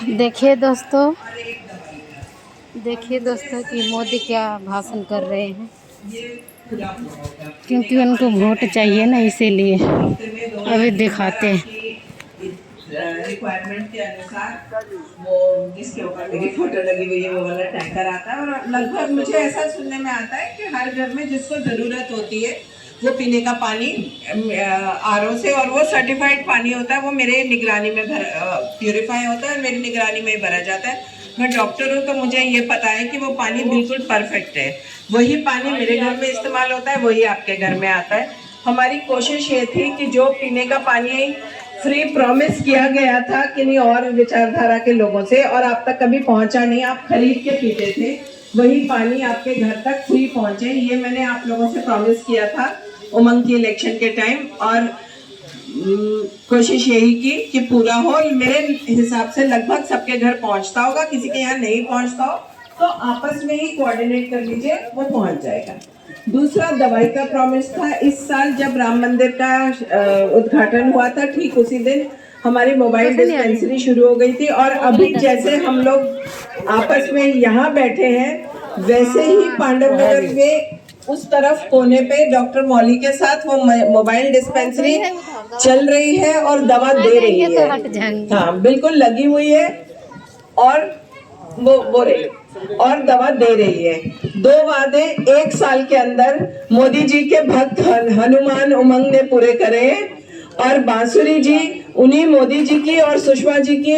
देखिए दोस्तों कि मोदी क्या भाषण कर रहे हैं, क्योंकि उनको वोट चाहिए ना, इसीलिए अभी दिखाते हैं। रिक्वायरमेंट के अनुसार वो जिसके ऊपर मेरी फोटो लगी हुई है वो वाला टैंकर आता है। और लगभग मुझे ऐसा सुनने में आता है कि हर घर में जिसको ज़रूरत होती है वो पीने का पानी आरओ से, और वो सर्टिफाइड पानी होता है, वो मेरे निगरानी में प्यूरिफाई होता है और मेरी निगरानी में ही भरा जाता है। मैं डॉक्टर हूँ तो मुझे ये पता है कि वो पानी बिल्कुल परफेक्ट है। वही पानी मेरे घर में इस्तेमाल होता है, वही आपके घर में आता है। हमारी कोशिश ये थी कि जो पीने का पानी फ्री प्रॉमिस किया गया था किन्हीं और विचारधारा के लोगों से और आप तक कभी पहुंचा नहीं, आप खरीद के पीते थे, वही पानी आपके घर तक फ्री पहुंचे, ये मैंने आप लोगों से प्रॉमिस किया था उमंग की इलेक्शन के टाइम। और कोशिश यही की कि पूरा हो। मेरे हिसाब से लगभग सबके घर पहुंचता होगा, किसी के यहाँ नहीं पहुंचता हो तो आपस में ही कोऑर्डिनेट कर लीजिए, वो पहुंच जाएगा। दूसरा दवाई का प्रॉमिस था। इस साल जब राम मंदिर का उद्घाटन हुआ था, ठीक उसी दिन हमारी मोबाइल डिस्पेंसरी शुरू हो गई थी। और अभी जैसे हम लोग आपस में यहाँ बैठे हैं, वैसे ही पांडव नगर में उस तरफ कोने पे डॉक्टर मौली के साथ वो मोबाइल डिस्पेंसरी चल रही है और दवा दे रही है। हाँ, बिल्कुल लगी हुई है और वो रही और दवा दे रही है। 2 वादे 1 साल के अंदर मोदी जी के भक्त हनुमान उमंग ने पूरे करे और बांसुरी जी उन्हीं मोदी जी की और सुषमा जी की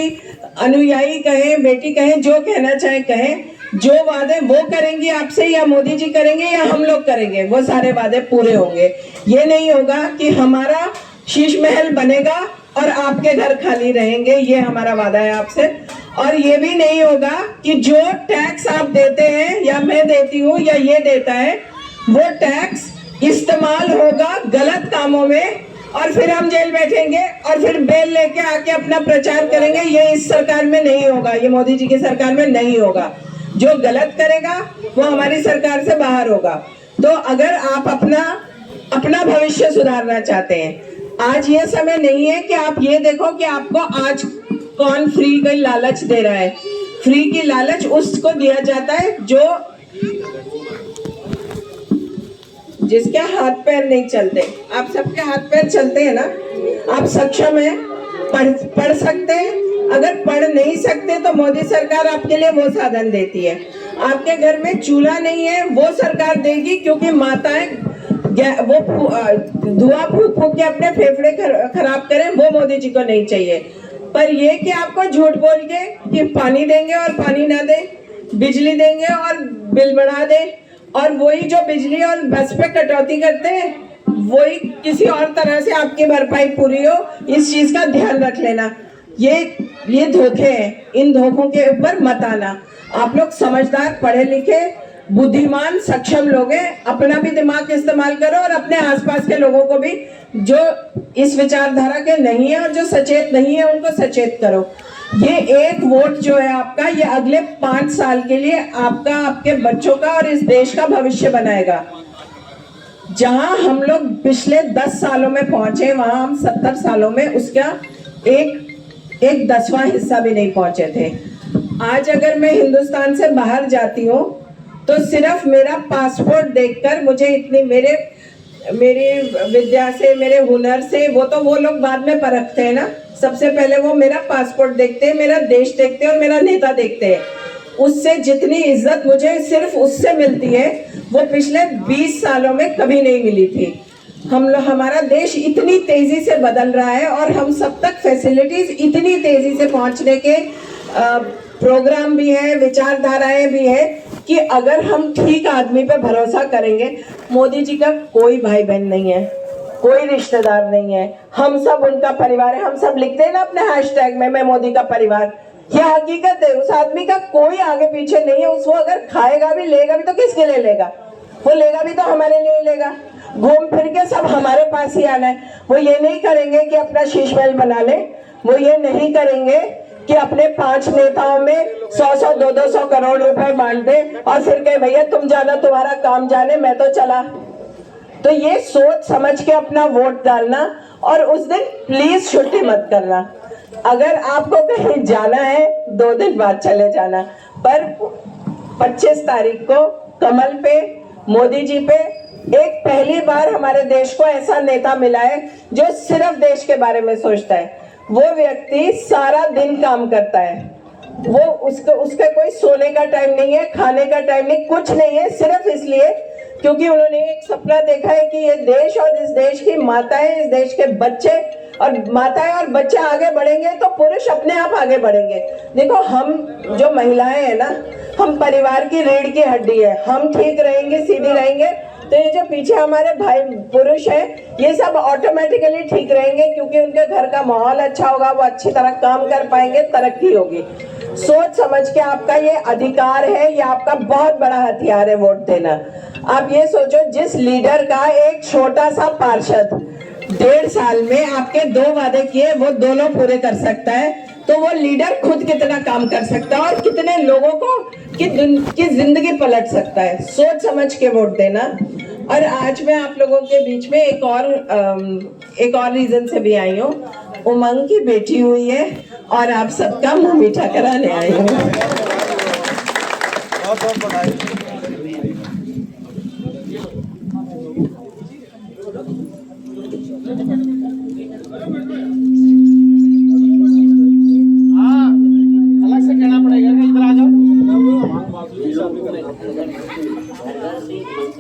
अनुयायी कहें, बेटी कहें, जो कहना चाहे कहें, जो वादे वो करेंगी आपसे या मोदी जी करेंगे या हम लोग करेंगे, वो सारे वादे पूरे होंगे। ये नहीं होगा कि हमारा शीश महल बनेगा और आपके घर खाली रहेंगे, ये हमारा वादा है आपसे। और ये भी नहीं होगा कि जो टैक्स आप देते हैं या मैं देती हूँ या ये देता है, वो टैक्स इस्तेमाल होगा गलत कामों में और फिर हम जेल बैठेंगे और फिर बेल लेके आके अपना प्रचार करेंगे। ये इस सरकार में नहीं होगा, ये मोदी जी की सरकार में नहीं होगा। जो गलत करेगा वो हमारी सरकार से बाहर होगा। तो अगर आप अपना भविष्य सुधारना चाहते हैं, आज ये समय नहीं है कि आप ये देखो कि आपको आज कौन फ्री का लालच दे रहा है। फ्री की लालच उसको दिया जाता है जो जिसके हाथ पैर नहीं चलते। आप सबके हाथ पैर चलते हैं ना, आप सक्षम हैं, पढ़ सकते हैं। अगर पढ़ नहीं सकते तो मोदी सरकार आपके लिए वो साधन देती है। आपके घर में चूल्हा नहीं है, वो सरकार देगी, क्योंकि माताएं वो धुआं फूक फूक के अपने फेफड़े खराब करें, वो मोदी जी को नहीं चाहिए। पर ये कि आपको झूठ बोल के कि पानी देंगे और पानी ना दे, बिजली देंगे और बिल बढ़ा दे, और वही जो बिजली और बस पे कटौती करते हैं वही किसी और तरह से आपकी भरपाई पूरी हो, इस चीज का ध्यान रख लेना। ये धोखे हैं, इन धोखों के ऊपर मत आना। आप लोग समझदार, पढ़े लिखे, बुद्धिमान, सक्षम लोग हैं, अपना भी दिमाग इस्तेमाल करो और अपने आसपास के लोगों को भी, जो इस विचारधारा के नहीं है और जो सचेत नहीं है, उनको सचेत करो। ये एक वोट जो है आपका, ये अगले 5 साल के लिए आपका, आपके बच्चों का और इस देश का भविष्य बनाएगा। जहां हम लोग पिछले 10 सालों में पहुंचे, वहां हम 70 सालों में उसका एक 10वां हिस्सा भी नहीं पहुंचे थे। आज अगर मैं हिंदुस्तान से बाहर जाती हूँ तो सिर्फ मेरा पासपोर्ट देखकर मुझे इतनी मेरी विद्या से, मेरे हुनर से, वो तो वो लोग बाद में परखते हैं ना। सबसे पहले वो मेरा पासपोर्ट देखते हैं, मेरा देश देखते हैं और मेरा नेता देखते हैं। उससे जितनी इज्जत मुझे सिर्फ उससे मिलती है, वो पिछले 20 सालों में कभी नहीं मिली थी। हमारा देश इतनी तेजी से बदल रहा है और हम सब तक फैसिलिटीज इतनी तेजी से पहुंचने के प्रोग्राम भी है, विचारधाराएं भी है, कि अगर हम ठीक आदमी पे भरोसा करेंगे, मोदी जी का कोई भाई बहन नहीं है, कोई रिश्तेदार नहीं है, हम सब उनका परिवार है। हम सब लिखते हैं ना अपने हैशटैग में, मैं मोदी का परिवार। यह हकीकत है, उस आदमी का कोई आगे पीछे नहीं है। उसको अगर खाएगा भी, लेगा भी तो किसके लिए लेगा? वो लेगा भी तो हमारे लिए लेगा। घूम फिर के सब हमारे पास ही आना है। वो ये नहीं करेंगे कि अपना शीश महल बना ले, वो ये नहीं करेंगे कि अपने 5 नेताओं में 100-100, 200 करोड़ रुपए बांट दे और फिर कहे भैया तुम जाना, तुम्हारा काम जाने, मैं तो चला। तो ये सोच समझ के अपना वोट डालना और उस दिन प्लीज छुट्टी मत करना। अगर आपको कहीं जाना है 2 दिन बाद चले जाना, पर 25 तारीख को कमल पे, मोदी जी पे एक पहली बार हमारे देश को ऐसा नेता मिला है जो सिर्फ देश के बारे में सोचता है। वो व्यक्ति सारा दिन काम करता है, वो उसका कोई सोने का टाइम नहीं है, खाने का टाइम नहीं, कुछ नहीं है, सिर्फ इसलिए क्योंकि उन्होंने एक सपना देखा है कि ये देश और इस देश की माताएं, इस देश के बच्चे और माताएं और बच्चे आगे बढ़ेंगे तो पुरुष अपने आप आगे बढ़ेंगे। देखो, हम जो महिलाएं हैं ना, हम परिवार की रीढ़ की हड्डी है। हम ठीक रहेंगे, सीधी रहेंगे, तो ये जो पीछे हमारे भाई पुरुष हैं, ये सब ऑटोमेटिकली ठीक रहेंगे, क्योंकि उनके घर का माहौल अच्छा होगा, वो अच्छी तरह काम कर पाएंगे, तरक्की होगी। सोच समझ के, आपका ये अधिकार है, ये आपका बहुत बड़ा हथियार है वोट देना। आप ये सोचो, जिस लीडर का एक छोटा सा पार्षद 1.5 साल में आपके 2 वादे किए वो दोनों पूरे कर सकता है, तो वो लीडर खुद कितना काम कर सकता है और कितने लोगों को की जिंदगी पलट सकता है। सोच समझ के वोट देना। और आज मैं आप लोगों के बीच में एक और रीजन से भी आई हूँ। उमंग की बेटी हुई है और आप सबका मुंह मीठा कराने आई हूँ। बहुत बधाई। अलग से कहना पड़ेगा कि इधर आ जाओ।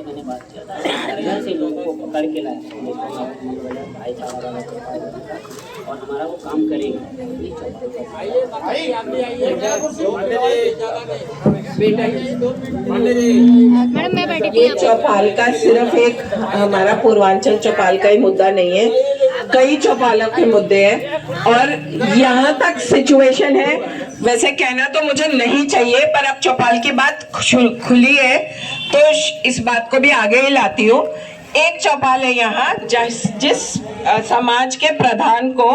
मैंने बात किया था, घर से लोगों को पकड़ के लाया भाईचारा और हमारा वो काम करेंगे। मैडम मैं बैठी ये चौपाल का सिर्फ एक हमारा पूर्वांचल चौपाल का ही मुद्दा नहीं है, कई चौपालों के मुद्दे हैं। और यहाँ तक सिचुएशन है, वैसे कहना तो मुझे नहीं चाहिए, पर अब चौपाल की बात खुली है तो इस बात को भी आगे ही लाती हूँ। एक चौपाल है यहाँ जिस समाज के प्रधान को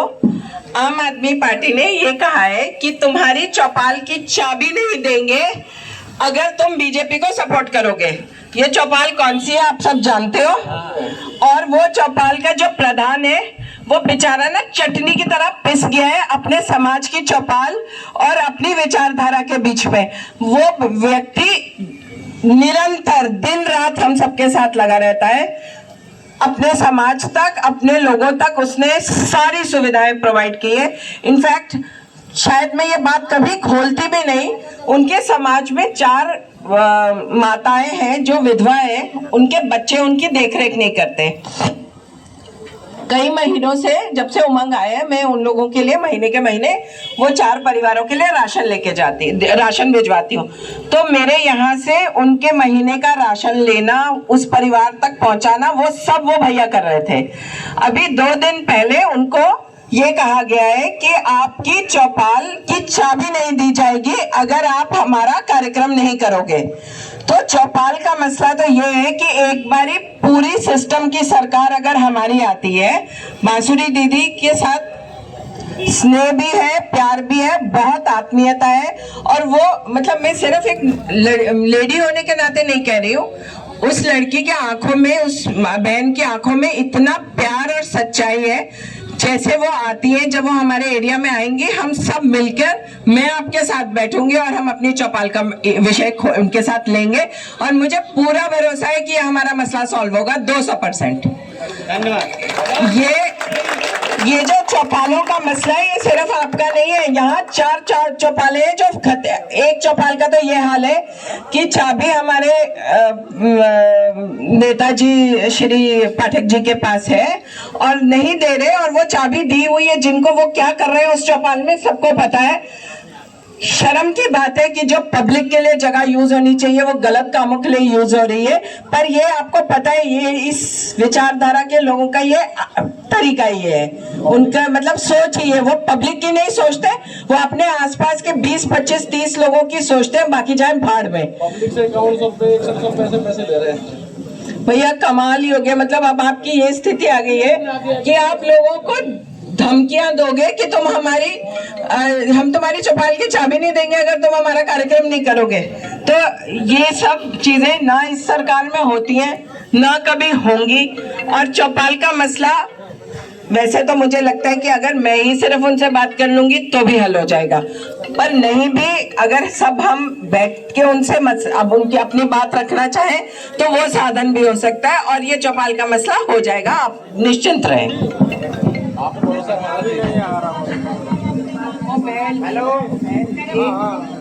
आम आदमी पार्टी ने ये कहा है कि तुम्हारी चौपाल की चाबी नहीं देंगे अगर तुम बीजेपी को सपोर्ट करोगे। ये चौपाल कौन सी है आप सब जानते हो। और वो चौपाल का जो प्रधान है वो बेचारा ना चटनी की तरह पिस गया है अपने समाज की चौपाल और अपनी विचारधारा के बीच में। वो व्यक्ति निरंतर दिन रात हम सबके साथ लगा रहता है, अपने समाज तक, अपने लोगों तक उसने सारी सुविधाएं प्रोवाइड की है। इनफैक्ट शायद मैं ये बात कभी खोलती भी नहीं, उनके समाज में 4 माताएं हैं जो विधवा हैं, उनके बच्चे उनकी देखरेख नहीं करते। कई महीनों से, जब से उमंग आया है, मैं उन लोगों के लिए महीने के महीने वो 4 परिवारों के लिए राशन भिजवाती हूँ। तो मेरे यहाँ से उनके महीने का राशन लेना, उस परिवार तक पहुँचाना, वो सब वो भैया कर रहे थे। अभी 2 दिन पहले उनको ये कहा गया है कि आपकी चौपाल की चाबी नहीं दी जाएगी अगर आप हमारा कार्यक्रम नहीं करोगे। तो चौपाल का मसला तो ये है कि एक बारी पूरी सिस्टम की सरकार अगर हमारी आती है, बांसुरी दीदी के साथ स्नेह भी है, प्यार भी है, बहुत आत्मीयता है। और वो मतलब मैं सिर्फ एक लेडी होने के नाते नहीं कह रही हूँ, उस लड़की के आंखों में, उस बहन की आंखों में इतना प्यार और सच्चाई है। जैसे वो आती है, जब वो हमारे एरिया में आएंगे, हम सब मिलकर, मैं आपके साथ बैठूंगी और हम अपनी चौपाल का विषय उनके साथ लेंगे और मुझे पूरा भरोसा है कि हमारा मसला सॉल्व होगा 200%। धन्यवाद। ये जो चौपालों का मसला है, ये सिर्फ आपका नहीं है। यहाँ 4 चौपाले हैं जो एक चौपाल का तो ये हाल है कि चाबी हमारे नेताजी श्री पाठक जी के पास है और नहीं दे रहे, और वो चाबी दी हुई है जिनको, वो क्या कर रहे हैं उस चौपाल में सबको पता है। शर्म की बात है कि जो पब्लिक के लिए जगह यूज होनी चाहिए वो गलत कामों के लिए यूज हो रही है। पर ये आपको पता है, ये इस विचारधारा के लोगों का ये तरीका ही है, उनका मतलब सोच ही है। वो पब्लिक की नहीं सोचते, वो अपने आसपास के 20, 25, 30 लोगों की सोचते हैं, बाकी जाए भाड़ में। पब्लिक से अकाउंट सब पैसे ले रहे हैं भैया, कमाल ही हो गया। मतलब अब आपकी ये स्थिति आ गई है कि आप लोगों को धमकियां दोगे कि हम तुम्हारी चौपाल की चाबी नहीं देंगे अगर तुम हमारा कार्यक्रम नहीं करोगे। तो ये सब चीजें ना इस सरकार में होती हैं, ना कभी होंगी। और चौपाल का मसला वैसे तो मुझे लगता है कि अगर मैं ही सिर्फ उनसे बात कर लूंगी तो भी हल हो जाएगा, पर नहीं भी अगर सब हम बैठ के उनसे अब उनकी अपनी बात रखना चाहें तो वो साधन भी हो सकता है और ये चौपाल का मसला हो जाएगा, आप निश्चिंत रहें। आपको भरोसा हमारा भी नहीं आ रहा। हेलो।